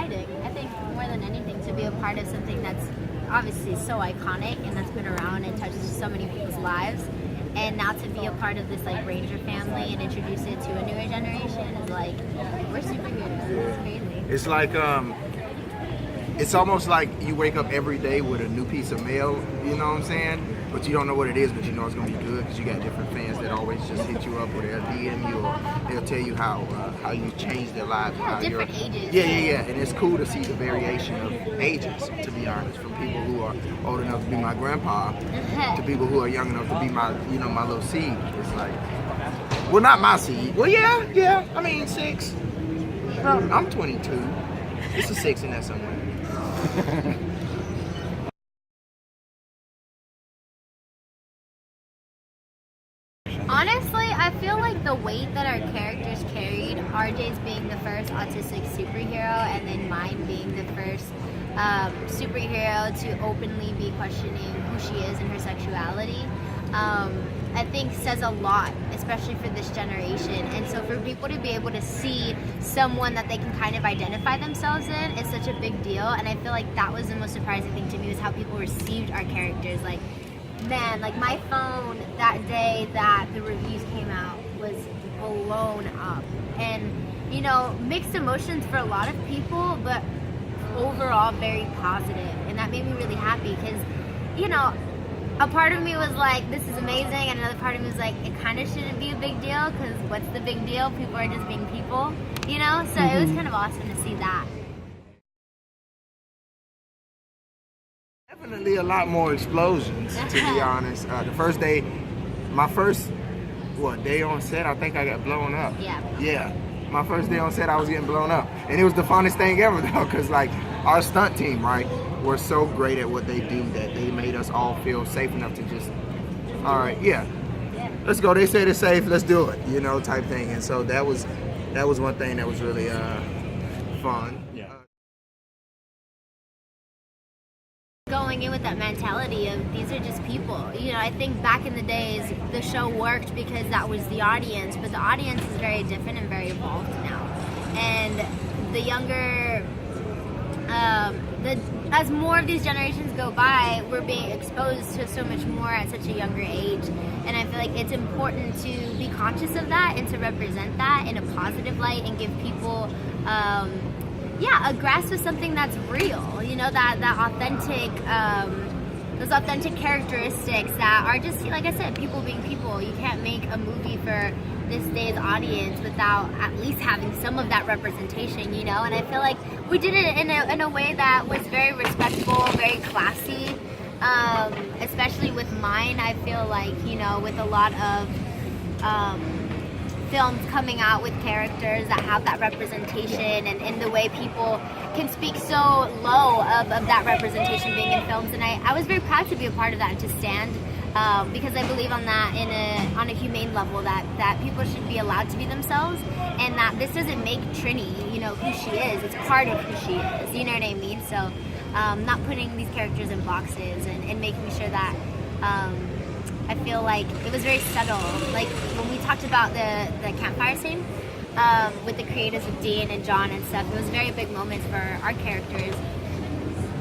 exciting. I think more than anything to be a part of something that's obviously so iconic and that's been around and touched so many people's lives. And now to be a part of this like Ranger family and introduce it to a newer generation is like, we're superheroes. It's crazy. It's like it's almost like you wake up every day with a new piece of mail, you know what I'm saying? But you don't know what it is, but you know it's gonna be good because you got different fans that always just hit you up or they'll DM you or they'll tell you how you changed their lives. Yeah, different ages. Yeah. And it's cool to see the variation of ages, to be honest, from people who are old enough to be my grandpa to people who are young enough to be my, my little seed. It's like, well, not my seed. Well, yeah. I mean, 6. I'm 22. It's a 6 in there somewhere. Honestly, I feel like the weight that our characters carried, RJ's being the first autistic superhero, and then mine being the first superhero to openly be questioning who she is and her sexuality, I think says a lot, especially for this generation. And so for people to be able to see someone that they can kind of identify themselves in is such a big deal. And I feel like that was the most surprising thing to me, was how people received our characters. Like, man, like my phone that day that the reviews came out was blown up. And, mixed emotions for a lot of people, but overall very positive. And that made me really happy because, a part of me was like, this is amazing, and another part of me was like, it kind of shouldn't be a big deal because what's the big deal? People are just being people, So it was kind of awesome to see that. Definitely a lot more explosions, to be honest. The first day, my first day on set, I think I got blown up. Yeah. My first day on set, I was getting blown up. And it was the funnest thing ever, though, because, like, our stunt team, right, were so great at what they do that they made us all feel safe enough to just, all right, let's go. They said it's safe, let's do it, type thing. And so that was one thing that was really fun. Going in with that mentality of these are just people. I think back in the days, the show worked because that was the audience, but the audience is very different and very evolved now. And the younger, as more of these generations go by, we're being exposed to so much more at such a younger age. And I feel like it's important to be conscious of that and to represent that in a positive light and give people a grasp of something that's real, that authentic, those authentic characteristics that are just, like I said, people being people. You can't make a movie for this day's audience without at least having some of that representation, and I feel like we did it in a way that was very respectful, very classy, especially with mine. I feel like, with a lot of films coming out with characters that have that representation and the way people can speak so low of that representation being in films. And I was very proud to be a part of that and to stand because I believe on that on a humane level that people should be allowed to be themselves, and that this doesn't make Trini, who she is. It's part of who she is, you know what I mean? So not putting these characters in boxes and making sure that I feel like it was very subtle. Like when we talked about the campfire scene with the creators of Dean and John and stuff, it was very big moments for our characters.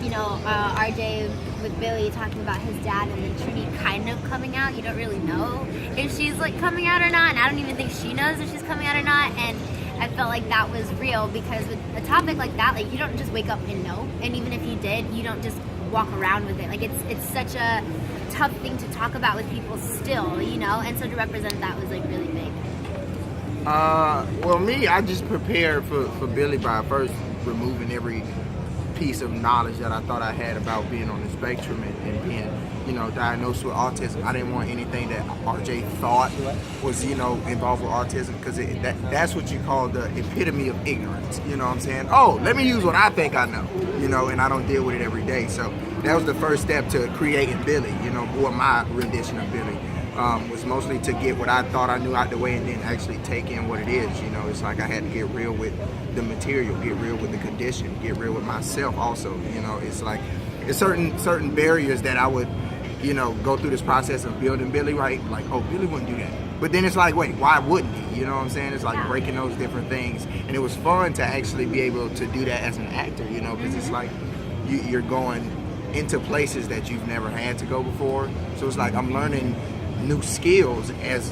RJ with Billy talking about his dad, and then Trini kind of coming out. You don't really know if she's like coming out or not, and I don't even think she knows if she's coming out or not. And I felt like that was real because with a topic like that, like you don't just wake up and know, and even if you did, you don't just walk around with it. Like it's such a tough thing to talk about with people still, and so to represent that was like really big. Well, me, I just prepared for Billy by first removing every piece of knowledge that I thought I had about being on the spectrum and being, diagnosed with autism. I didn't want anything that RJ thought was, involved with autism, because that's what you call the epitome of ignorance. You know what I'm saying? Oh, let me use what I think I know, and I don't deal with it every day. So that was the first step to creating Billy, or my rendition of Billy. Was mostly to get what I thought I knew out the way and then actually take in what it is. It's like I had to get real with the material, get real with the condition, get real with myself also. It's like it's certain barriers that I would, go through this process of building Billy, right? Like, oh, Billy wouldn't do that. But then it's like, wait, why wouldn't he? You know what I'm saying? It's like breaking those different things, and it was fun to actually be able to do that as an actor. You know, because it's like you're going into places that you've never had to go before. So it's like I'm learning new skills as,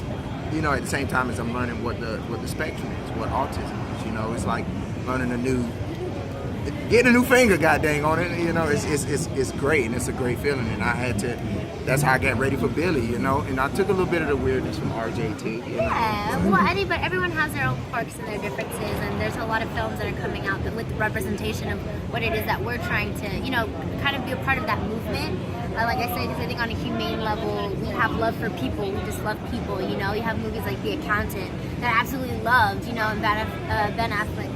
you know, at the same time as I'm learning what the spectrum is, what autism is. You know, it's like getting a new finger, god dang, on it. You know, it's great, and it's a great feeling. And I had to. That's how I got ready for Billy, you know. And I took a little bit of the weirdness from RJ too. You know? Yeah. Well, but everyone has their own quirks and their differences, and there's a lot of films that are coming out that with the representation of what it is that we're trying to, you know, kind of be a part of that movement. Like I said, because I think on a humane level, we have love for people. We just love people, you know. You have movies like The Accountant that I absolutely loved, you know, and Ben Affleck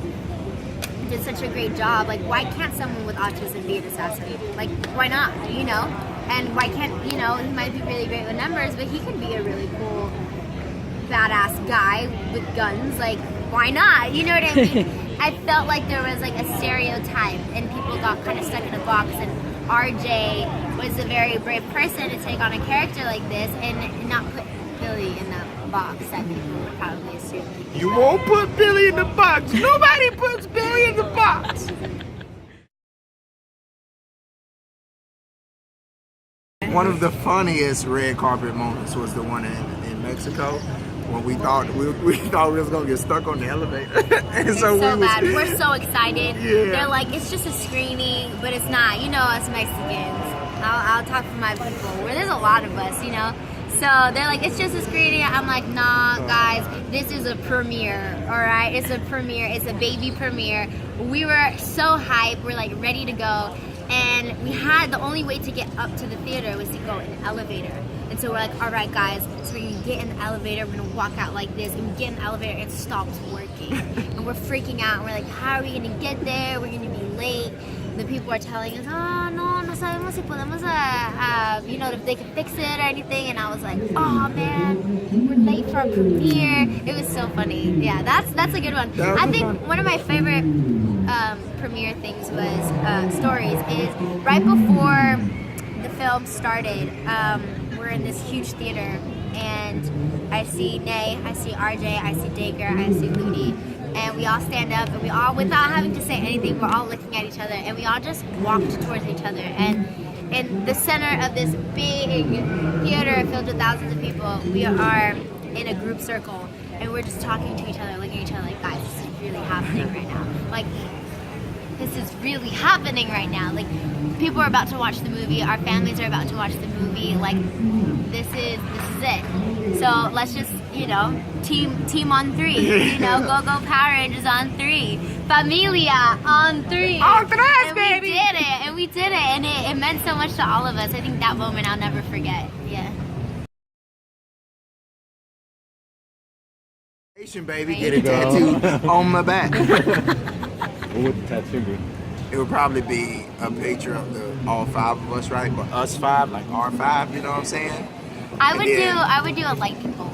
did such a great job. Like, why can't someone with autism be an assassin? Like, why not, you know? And why can't, you know, he might be really great with numbers, but he could be a really cool, badass guy with guns. Like, why not? You know what I mean? I felt like there was like a stereotype and people got kind of stuck in a box, and RJ was a very brave person to take on a character like this and not put Billy in that box that people would probably assume. You won't put Billy in the box. Nobody puts Billy in the box. One of the funniest red carpet moments was the one in Mexico when we thought we was gonna get stuck on the elevator. And it's so bad. We're so excited. Yeah. They're like, it's just a screening, but it's not. You know us Mexicans. I'll talk for my people. Where there's a lot of us, you know. So they're like, it's just a screening. I'm like, nah, guys, this is a premiere, all right? It's a premiere. It's a baby premiere. We were so hyped. We're like ready to go. And we had, the only way to get up to the theater was to go in an elevator. And so we're like, all right, guys, so we're going to get in the elevator. We're going to walk out like this. And we get in the elevator, it stops working. And we're freaking out. And we're like, how are we going to get there? We're going to be late. The people are telling us, oh, no sabemos si podemos, you know, if they can fix it or anything. And I was like, oh, man, we're late for our premiere. It was so funny. Yeah, that's a good one. I think one of my favorite premiere things was, stories, is right before the film started, we're in this huge theater, and I see Nay, I see RJ, I see Dacre, I see Ludi. And we all stand up, and we all, without having to say anything, we're all looking at each other, and we all just walked towards each other. And in the center of this big theater filled with thousands of people, we are in a group circle, and we're just talking to each other, looking at each other like, guys, this is really happening right now. Like, this is really happening right now. Like, people are about to watch the movie, our families are about to watch the movie. Like, this is it. So let's just, you know, team on 3. You know, go Power Rangers on 3. Familia on 3. On 3, baby. We did it, and it meant so much to all of us. I think that moment I'll never forget. Yeah. Baby, get a tattoo on my back. What would the tattoo be? It would probably be a picture of all 5 of us, right? But us 5, like R5, you know what I'm saying? I would do a lightning bolt.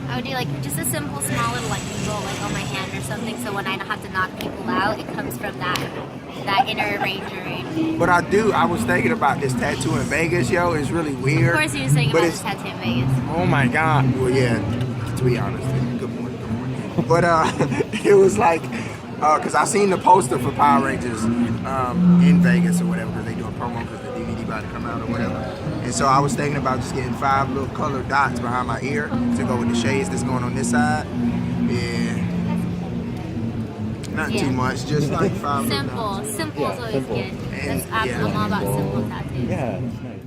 I would do like just a simple, small little lightning bolt, like on my hand or something. So when I don't have to knock people out, it comes from that inner ranger in me. But I was thinking about this tattoo in Vegas, yo. It's really weird. Of course, you were saying about this tattoo in Vegas. Oh my God. Well, yeah. To be honest, good morning. But it was like, because I seen the poster for Power Rangers in Vegas or whatever, because they doing promo because the DVD about to come out or whatever. And so I was thinking about just getting 5 little colored dots behind my ear to go with the shades that's going on this side. Yeah. Not too much, just like 5 simple. little dots. Simple is always good. I'm all about simple tattoos. Yeah, that's nice.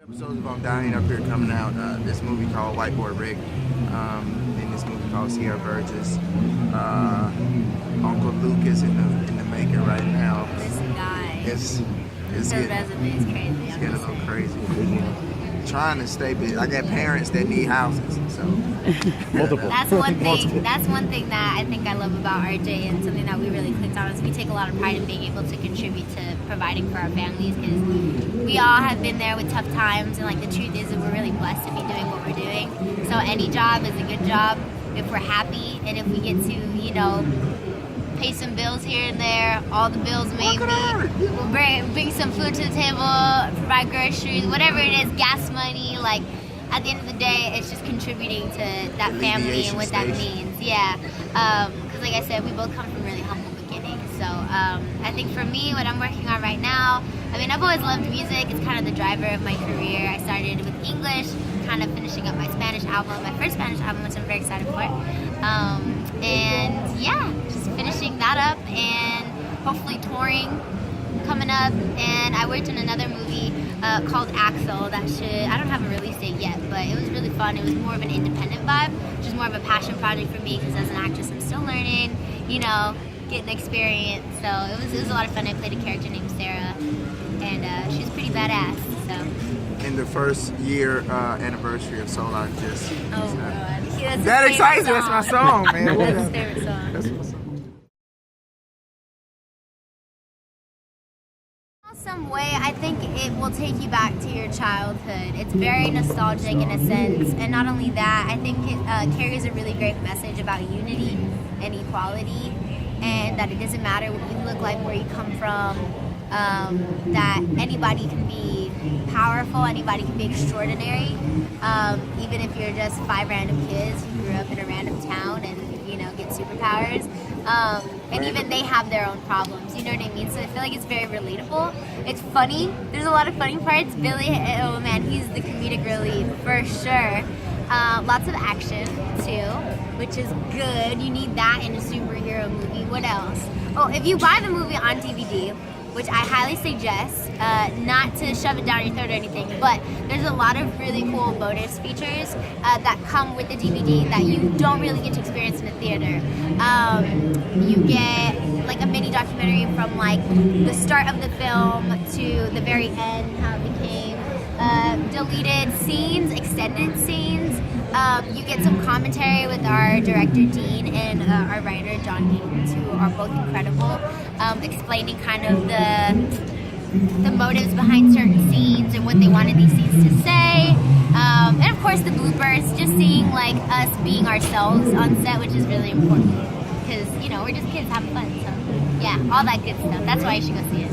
Episodes of I'm Dying up here coming out. This movie called White Boy Rick. And this movie called Sierra Burgess. Uncle Luke is in the making right now. This guy. It's His resume is crazy. It's getting a little crazy. Trying to stay busy. I got parents that need houses, so multiple. That's one thing. That's one thing that I think I love about RJ, and something that we really clicked on is we take a lot of pride in being able to contribute to providing for our families, because we all have been there with tough times, and like the truth is that we're really blessed to be doing what we're doing. So any job is a good job if we're happy, and if we get to, you know, pay some bills here and there, all the bills maybe. We'll bring some food to the table, provide groceries, whatever it is, gas money. Like, at the end of the day, it's just contributing to that family and what that Alleviation means. Yeah, because like I said, we both come from really humble beginnings. So I think for me, what I'm working on right now, I mean, I've always loved music. It's kind of the driver of my career. I started with English, kind of finishing up my Spanish album, my first Spanish album, which I'm very excited for. And yeah, just finishing that up and hopefully touring coming up. And I worked in another movie called Axel that I don't have a release date yet, but it was really fun. It was more of an independent vibe, which is more of a passion project for me because as an actress, I'm still learning, you know, getting experience. So it was a lot of fun. I played a character named Sarah, and she's pretty badass. So. In the first year anniversary of Solar, just Oh god, that's that his excites me. favorite That's my song. song, man. That's his Whatever. favorite song. That's what's up. Some way, I think it will take you back to your childhood. It's very nostalgic in a sense, and not only that, I think it carries a really great message about unity and equality, and that it doesn't matter what you look like, where you come from, that anybody can be powerful, anybody can be extraordinary, even if you're just 5 random kids who grew up in a random town and, you know, get superpowers. And even they have their own problems, you know what I mean? So I feel like it's very relatable. It's funny. There's a lot of funny parts. Billy, oh man, he's the comedic relief for sure. Lots of action too, which is good. You need that in a superhero movie. What else? Oh, if you buy the movie on DVD, which I highly suggest, not to shove it down your throat or anything, but there's a lot of really cool bonus features that come with the DVD that you don't really get to experience in a theater. You get like a mini documentary from like the start of the film to the very end, how it became, deleted scenes, extended scenes. You get some commentary with our director Dean and our writer John Deans, who are both incredible, explaining kind of the motives behind certain scenes and what they wanted these scenes to say. And of course the bloopers, just seeing like us being ourselves on set, which is really important because, you know, we're just kids having fun. So yeah, all that good stuff. That's why you should go see it.